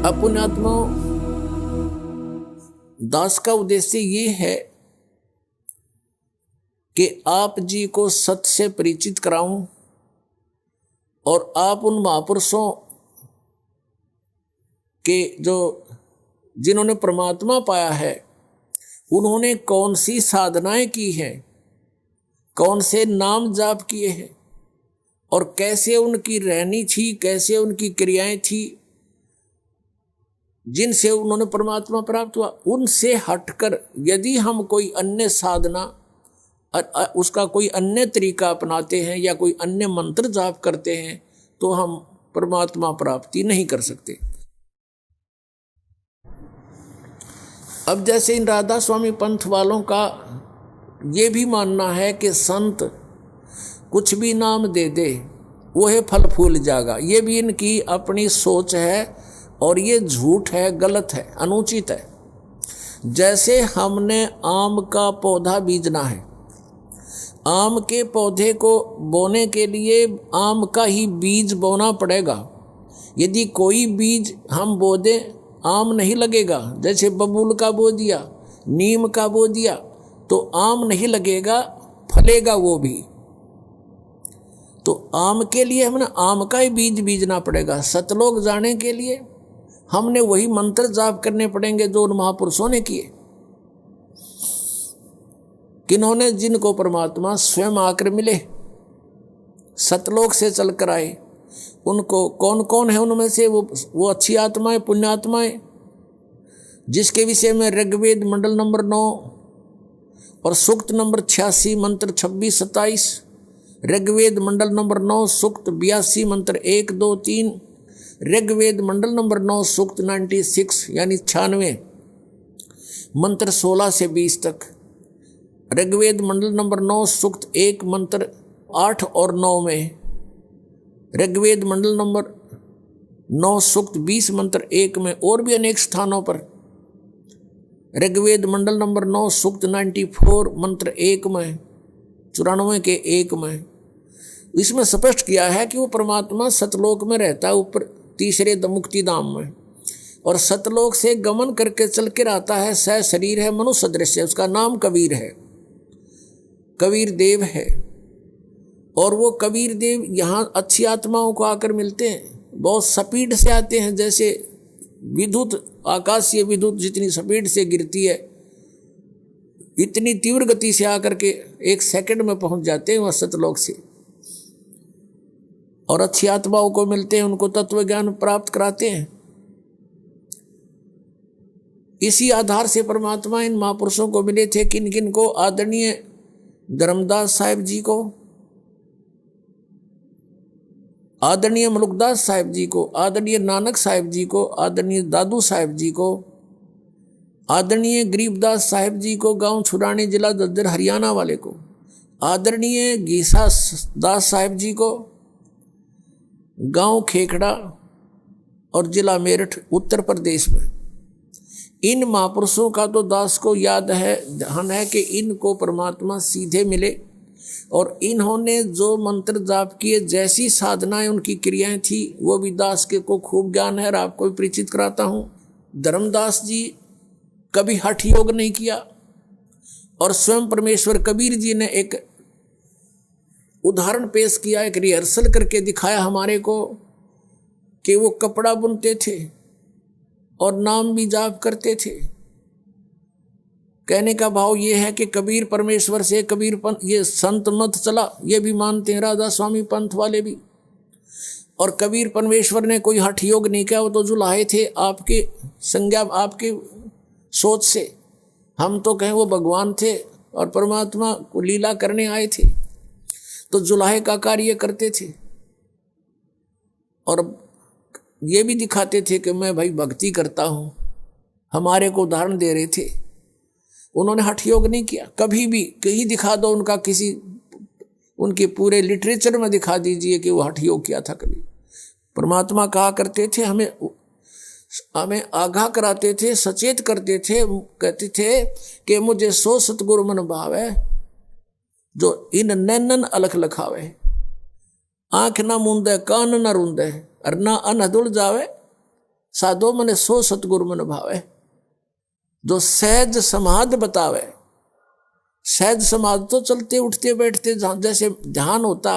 अपुण्यात्मा दास का उद्देश्य ये है कि आप जी को सत्य से परिचित कराऊं और आप उन महापुरुषों के जो जिन्होंने परमात्मा पाया है उन्होंने कौन सी साधनाएं की हैं, कौन से नाम जाप किए हैं और कैसे उनकी रहनी थी, कैसे उनकी क्रियाएं थी जिनसे उन्होंने परमात्मा प्राप्त हुआ। उनसे हटकर यदि हम कोई अन्य साधना उसका कोई अन्य तरीका अपनाते हैं या कोई अन्य मंत्र जाप करते हैं तो हम परमात्मा प्राप्ति नहीं कर सकते। अब जैसे इन राधा स्वामी पंथ वालों का ये भी मानना है कि संत कुछ भी नाम दे दे वो है फल फूल जाएगा, ये भी इनकी अपनी सोच है और ये झूठ है, गलत है, अनुचित है। जैसे हमने आम का पौधा बीजना है, आम के पौधे को बोने के लिए आम का ही बीज बोना पड़ेगा। यदि कोई बीज हम बो दें आम नहीं लगेगा। जैसे बबूल का बो दिया, नीम का बो दिया तो आम नहीं लगेगा, फलेगा वो भी। तो आम के लिए हमने आम का ही बीज बीजना पड़ेगा। सतलोक जाने के लिए हमने वही मंत्र जाप करने पड़ेंगे जो उन महापुरुषों ने किए, किन्होंने जिनको परमात्मा स्वयं आकर मिले, सतलोक से चलकर आए। उनको कौन कौन है उनमें से वो अच्छी आत्माएं, पुण्यात्माएं, जिसके विषय में ऋग्वेद मंडल नंबर 9 और सूक्त नंबर 86 मंत्र 26-27, ऋग्वेद मंडल नंबर 9 सूक्त 82 मंत्र 1, 2, 3, ऋग्वेद मंडल नंबर 9 सूक्त 96 यानी 96 मंत्र 16 से 20 तक, ऋग्वेद मंडल नंबर 9 सूक्त 1 मंत्र 8 और 9 में, ऋग्वेद मंडल नंबर 9 सूक्त 20 मंत्र 1 में, और भी अनेक स्थानों पर ऋग्वेद मंडल नंबर 9 सूक्त 94 मंत्र 1 में, 94 के 1 में इसमें स्पष्ट किया है कि वो परमात्मा सतलोक में रहता है, ऊपर तीसरे मुक्ति धाम में, और सतलोक से गमन करके चल कर आता है। सह शरीर है मनुष्य सदृश, उसका नाम कबीर है, कबीर देव है। और वो कबीर देव यहाँ अच्छी आत्माओं को आकर मिलते हैं, बहुत स्पीड से आते हैं। जैसे विद्युत, आकाशीय विद्युत जितनी स्पीड से गिरती है इतनी तीव्र गति से आकर के 1 सेकंड में पहुंच जाते हैं वह सतलोक से, और अच्छी आत्माओं को मिलते हैं, उनको तत्व ज्ञान प्राप्त कराते हैं। इसी आधार से परमात्मा इन महापुरुषों को मिले थे। किन किन को? आदरणीय धर्मदास साहिब जी को, आदरणीय मलुकदास साहिब जी को, आदरणीय नानक साहिब जी को, आदरणीय दादू साहिब जी को, आदरणीय गरीबदास साहिब जी को, गांव छुरानी जिला दद्दर हरियाणा वाले को, आदरणीय गीसा दास साहिब जी को, गांव खेखड़ा और जिला मेरठ उत्तर प्रदेश में। इन महापुरुषों का तो दास को याद है, ध्यान है कि इनको परमात्मा सीधे मिले और इन्होंने जो मंत्र जाप किए, जैसी साधनाएं उनकी क्रियाएं थी, वो भी दास के को खूब ज्ञान है और आपको भी परिचित कराता हूँ। धर्मदास जी कभी हठ योग नहीं किया और स्वयं परमेश्वर कबीर जी ने एक उदाहरण पेश किया, एक रिहर्सल करके दिखाया हमारे को कि वो कपड़ा बुनते थे और नाम भी जाप करते थे। कहने का भाव ये है कि कबीर परमेश्वर से, कबीर पंथ ये संत मत चला, ये भी मानते हैं राधा स्वामी पंथ वाले भी। और कबीर परमेश्वर ने कोई हठ योग नहीं किया, वो तो जुलाहे थे आपके संज्ञा, आपके सोच से। हम तो कहें वो भगवान थे और परमात्मा को लीला करने आए थे, तो जुलाहे का कार्य करते थे और ये भी दिखाते थे कि मैं भाई भक्ति करता हूँ। हमारे को उदाहरण दे रहे थे। उन्होंने हठ योग नहीं किया कभी भी। कहीं दिखा दो उनका, किसी उनके पूरे लिटरेचर में दिखा दीजिए कि वो हठ योग किया था कभी। परमात्मा कहा करते थे, हमें आगाह कराते थे, सचेत करते थे, कहते थे कि मुझे सो सतगुरु मन भावे जो इन नैनन अलख लखावे, आँख ना मूंदे कान ना रूंदे और ना अन धुल जावे साधो मने सो सतगुरु मन भावे। जो सहज समाध बतावे। सहज समाध तो चलते उठते बैठते जैसे ध्यान होता,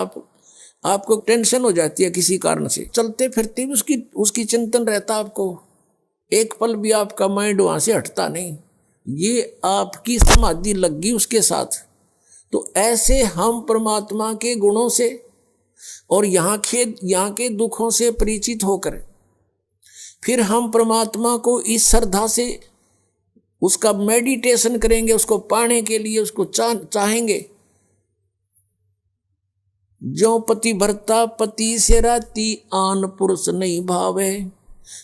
आपको टेंशन हो जाती है किसी कारण से, चलते फिरते भी उसकी चिंतन रहता आपको, एक पल भी आपका माइंड वहां से हटता नहीं, ये आपकी समाधि लग गई उसके साथ। तो ऐसे हम परमात्मा के गुणों से और यहाँ के दुखों से परिचित होकर फिर हम परमात्मा को इस श्रद्धा से उसका मेडिटेशन करेंगे, उसको पाने के लिए उसको चाहेंगे। जो पति भरता पति से राती, आन पुरुष नहीं भावे,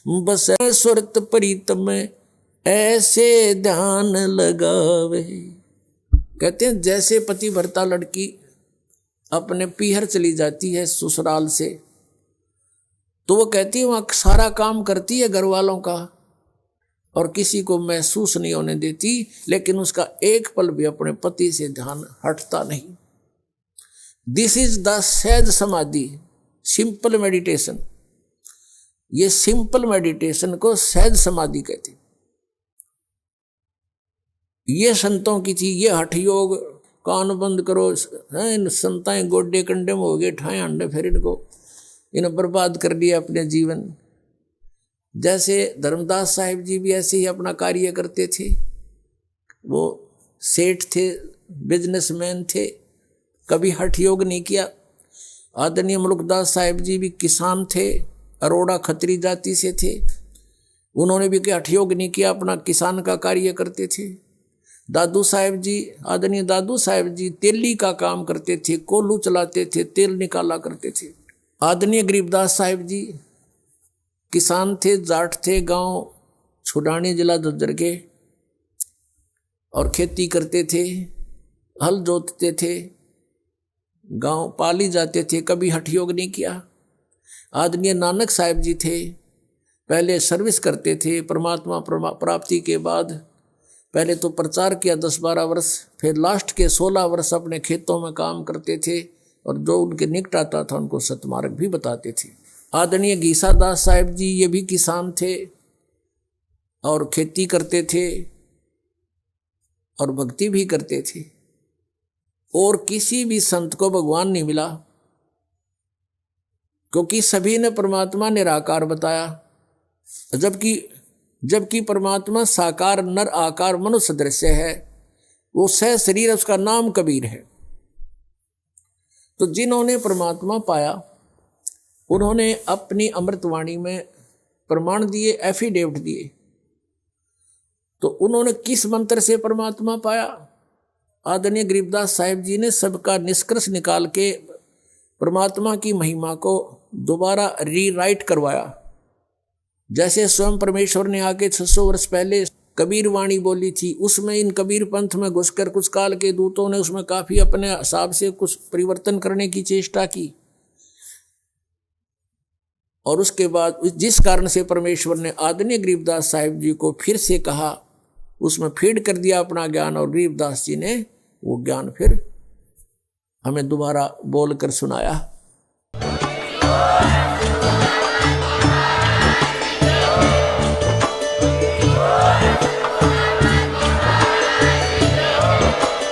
बस सुरत प्रीतम ऐसे ध्यान लगावे। कहते हैं जैसे पति भरता लड़की अपने पीहर चली जाती है ससुराल से, तो वो कहती है वहां सारा काम करती है घर वालों का और किसी को महसूस नहीं होने देती, लेकिन उसका एक पल भी अपने पति से ध्यान हटता नहीं। दिस इज द सहज समाधि, सिंपल मेडिटेशन। ये सिंपल मेडिटेशन को सहज समाधि कहते हैं। ये संतों की थी, ये हठ योग, कान बंद करो, इन संताएं गोड्डे कंडे में हो गए, ठाए अंडे, फिर इन्हें बर्बाद कर दिया अपने जीवन। जैसे धर्मदास साहिब जी भी ऐसे ही अपना कार्य करते थे। वो सेठ थे, बिजनेसमैन थे, कभी हठ योग नहीं किया। आदरणीय मुल्कदास साहिब जी भी किसान थे, अरोड़ा खत्री जाति से थे, उन्होंने भी हठ योग नहीं किया, अपना किसान का कार्य करते थे। दादू साहिब जी, आदरणीय दादू साहिब जी तेली का काम करते थे, कोल्हू चलाते थे, तेल निकाला करते थे। आदरणीय गरीबदास साहिब जी किसान थे, जाट थे, गांव छुडानी जिला झज्जर के, और खेती करते थे, हल जोतते थे, गांव पाली जाते थे, कभी हठ योग नहीं किया। आदरणीय नानक साहिब जी थे, पहले सर्विस करते थे, परमात्मा प्राप्ति के बाद पहले तो प्रचार किया 10-12 वर्ष, फिर लास्ट के 16 वर्ष अपने खेतों में काम करते थे और जो उनके निकट आता था उनको सतमार्ग भी बताते थे। आदरणीय गीसा दास साहिब जी, ये भी किसान थे और खेती करते थे और भक्ति भी करते थे। और किसी भी संत को भगवान नहीं मिला, क्योंकि सभी ने परमात्मा निराकार बताया, जबकि परमात्मा साकार नर आकार मनुष्य दृश्य है। वो सह शरीर, उसका नाम कबीर है। तो जिन्होंने परमात्मा पाया उन्होंने अपनी अमृतवाणी में प्रमाण दिए, एफिडेविट दिए। तो उन्होंने किस मंत्र से परमात्मा पाया? आदरणीय गरीबदास साहिब जी ने सबका निष्कर्ष निकाल के परमात्मा की महिमा को दोबारा रीराइट करवाया। जैसे स्वयं परमेश्वर ने आके 600 वर्ष पहले कबीर वाणी बोली थी, उसमें इन कबीर पंथ में घुसकर कुछ काल के दूतों ने उसमें काफी अपने हिसाब से कुछ परिवर्तन करने की चेष्टा की, और उसके बाद जिस कारण से परमेश्वर ने आदरणीय गरीबदास साहिब जी को फिर से कहा, उसमें फीड कर दिया अपना ज्ञान, और गरीबदास जी ने वो ज्ञान फिर हमें दोबारा बोलकर सुनाया।